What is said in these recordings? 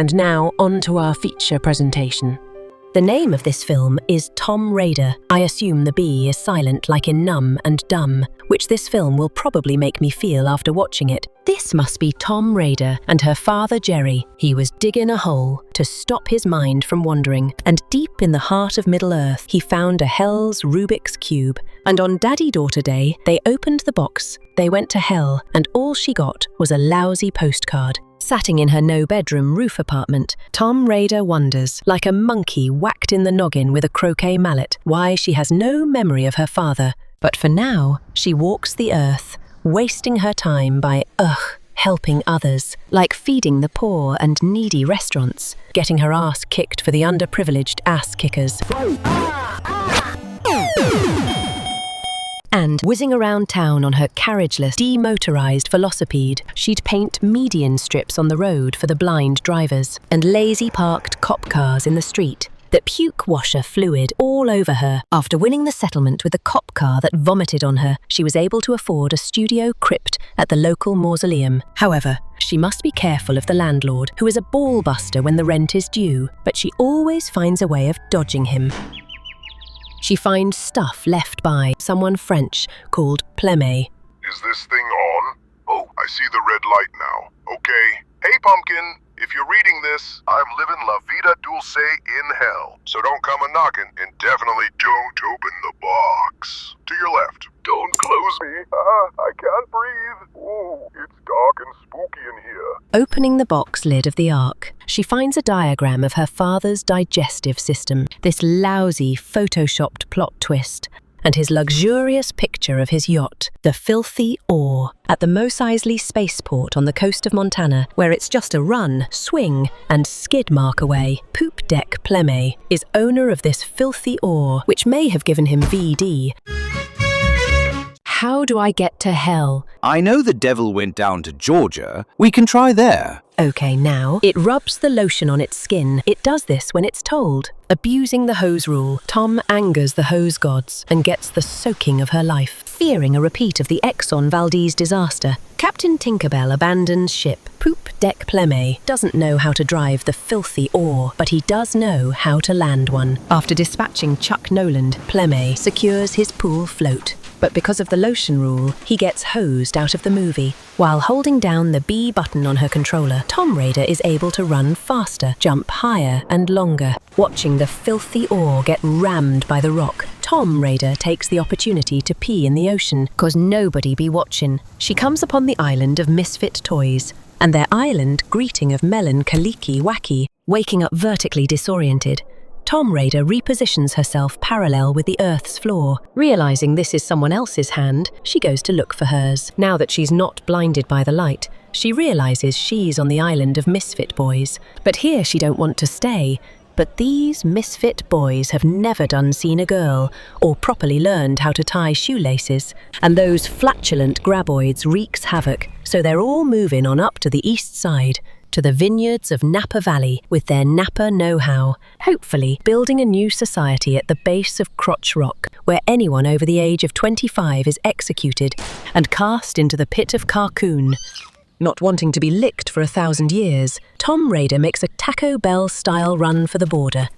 And now, on to our feature presentation. The name of this film is Tom Raider. I assume the B is silent like in numb and dumb, which this film will probably make me feel after watching it. This must be Tom Raider and her father Jerry. He was digging a hole to stop his mind from wandering, and deep in the heart of Middle-earth, he found a Hell's Rubik's Cube. And on Daddy-Daughter Day, they opened the box, they went to hell, and all she got was a lousy postcard. Sitting in her no-bedroom roof apartment, Tom Raider wonders, like a monkey whacked in the noggin with a croquet mallet, why she has no memory of her father. But for now, she walks the earth, wasting her time by, helping others, like feeding the poor and needy restaurants, getting her ass kicked for the underprivileged ass kickers. And whizzing around town on her carriageless, demotorized velocipede, she'd paint median strips on the road for the blind drivers, and lazy parked cop cars in the street that puke washer fluid all over her. After winning the settlement with a cop car that vomited on her, she was able to afford a studio crypt at the local mausoleum. However, she must be careful of the landlord, who is a ball buster when the rent is due, but she always finds a way of dodging him. She finds stuff left by someone French called Pleme. Is this thing on? Oh, I see the red light now. Okay. Hey, Pumpkin, if you're reading this, I'm living La Vida Dulce in hell. So don't come a-knocking, and definitely don't open the box. To your left. Don't close me. I can't breathe. Ooh, it's dark and spooky in here. Opening the box lid of the Ark, she finds a diagram of her father's digestive system, this lousy, photoshopped plot twist, and his luxurious picture of his yacht, the Filthy Oar, at the Mos Eisley Spaceport on the coast of Montana, where it's just a run, swing, and skid mark away. Poop Deck Pleme is owner of this filthy oar, which may have given him VD. How do I get to hell? I know the devil went down to Georgia. We can try there. Okay, now, it rubs the lotion on its skin. It does this when it's told. Abusing the hose rule, Tom angers the hose gods and gets the soaking of her life. Fearing a repeat of the Exxon Valdez disaster, Captain Tinkerbell abandons ship. Poop Deck Pleme doesn't know how to drive the filthy oar, but he does know how to land one. After dispatching Chuck Noland, Pleme secures his pool float. But because of the lotion rule, he gets hosed out of the movie. While holding down the B button on her controller, Tom Raider is able to run faster, jump higher and longer. Watching the filthy oar get rammed by the rock, Tom Raider takes the opportunity to pee in the ocean, 'cause nobody be watching. She comes upon the island of misfit toys, and their island greeting of Melon Kaliki Wacky, waking up vertically disoriented. Tom Raider repositions herself parallel with the Earth's floor. Realizing this is someone else's hand, she goes to look for hers. Now that she's not blinded by the light, she realizes she's on the island of misfit boys. But here she don't want to stay. But these misfit boys have never seen a girl or properly learned how to tie shoelaces. And those flatulent graboids wreaks havoc, so they're all moving on up to the east side, to the vineyards of Napa Valley with their Napa know-how, hopefully building a new society at the base of Crotch Rock, where anyone over the age of 25 is executed and cast into the pit of Carcoon. Not wanting to be licked for 1,000 years, Tom Raider makes a Taco Bell-style run for the border.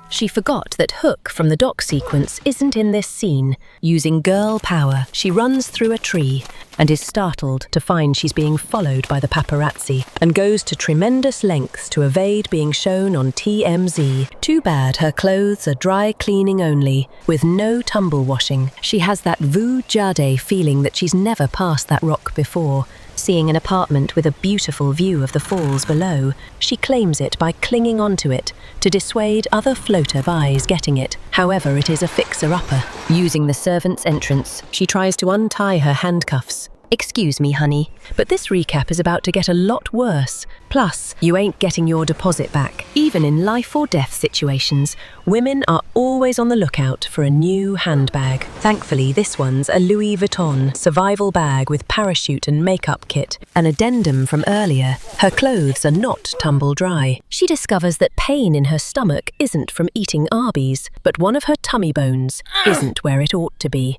She forgot that Hook from the dock sequence isn't in this scene. Using girl power, she runs through a tree and is startled to find she's being followed by the paparazzi and goes to tremendous lengths to evade being shown on TMZ. Too bad her clothes are dry cleaning only, with no tumble washing. She has that Vu Jade feeling that she's never passed that rock before. Seeing an apartment with a beautiful view of the falls below, she claims it by clinging onto it to dissuade other floater buys getting it. However, it is a fixer-upper. Using the servant's entrance, she tries to untie her handcuffs. Excuse me, honey, but this recap is about to get a lot worse. Plus, you ain't getting your deposit back. Even in life or death situations, women are always on the lookout for a new handbag. Thankfully, this one's a Louis Vuitton survival bag with parachute and makeup kit. An addendum from earlier, her clothes are not tumble dry. She discovers that pain in her stomach isn't from eating Arby's, but one of her tummy bones isn't where it ought to be.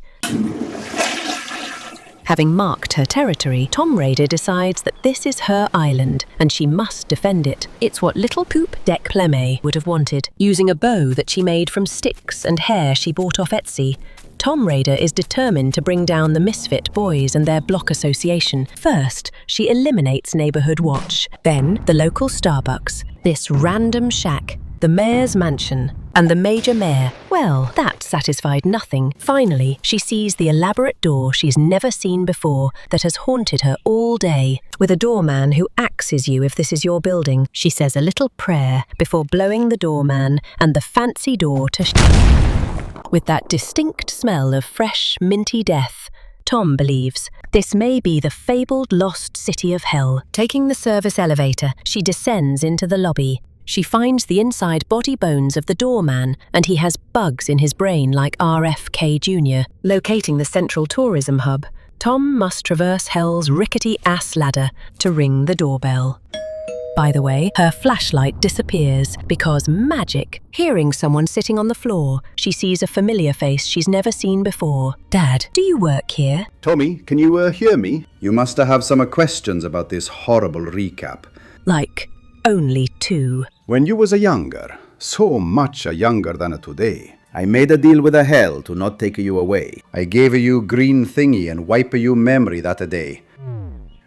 Having marked her territory, Tom Raider decides that this is her island and she must defend it. It's what little Poop Deck Pleme would have wanted. Using a bow that she made from sticks and hair she bought off Etsy, Tom Raider is determined to bring down the misfit boys and their block association. First, she eliminates Neighborhood Watch, then the local Starbucks, this random shack, the mayor's mansion, and the major mayor. Well, that satisfied nothing. Finally, she sees the elaborate door she's never seen before that has haunted her all day. With a doorman who axes you if this is your building, she says a little prayer before blowing the doorman and the fancy door to with that distinct smell of fresh, minty death. Tom believes this may be the fabled lost city of hell. Taking the service elevator, she descends into the lobby. She finds the inside body bones of the doorman, and he has bugs in his brain like RFK Jr. Locating the central tourism hub, Tom must traverse hell's rickety ass ladder to ring the doorbell. By the way, her flashlight disappears because magic. Hearing someone sitting on the floor, she sees a familiar face she's never seen before. Dad, do you work here? Tommy, can you hear me? You must have some questions about this horrible recap. Like, only 2. When you was a younger, so much younger than today, I made a deal with hell to not take you away. I gave you green thingy and wipe you memory that day.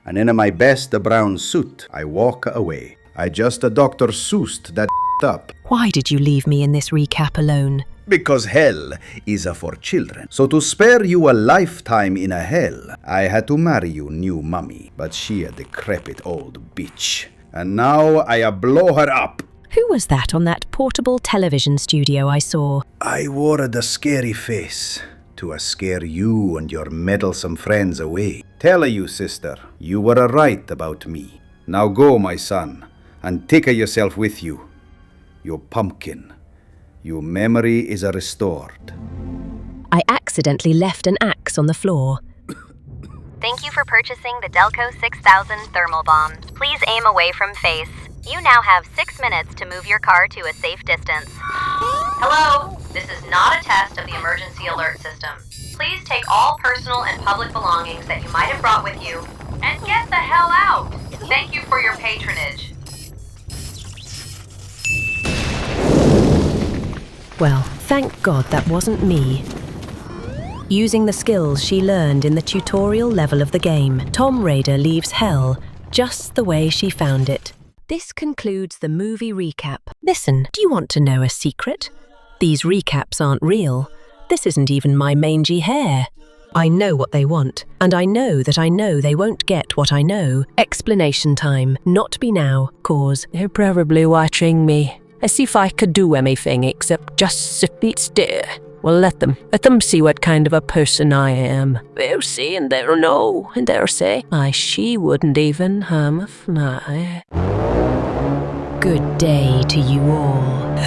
And in my best brown suit, I walk away. I just Dr. Seussed that up. Why did you leave me in this recap alone? Because hell is for children. So to spare you a lifetime in a hell, I had to marry you new mummy. But she a decrepit old bitch. And now I blow her up. Who was that on that portable television studio I saw? I wore the scary face to scare you and your meddlesome friends away. Tell you, sister, you were right about me. Now go, my son, and take yourself with you. Your pumpkin. Your memory is restored. I accidentally left an axe on the floor. Thank you for purchasing the Delco 6000 thermal bomb. Please aim away from face. You now have 6 minutes to move your car to a safe distance. Hello, this is not a test of the emergency alert system. Please take all personal and public belongings that you might have brought with you and get the hell out. Thank you for your patronage. Well, thank God that wasn't me. Using the skills she learned in the tutorial level of the game, Tom Raider leaves hell just the way she found it. This concludes the movie recap. Listen, do you want to know a secret? These recaps aren't real. This isn't even my mangy hair. I know what they want, and I know that I know they won't get what I know. Explanation time. Not be now, cause They're probably watching me, as if I could do anything except just sit still. Well, let them see what kind of a person I am. They'll see and they'll know, and they'll say, she wouldn't even harm a fly. good day to you all.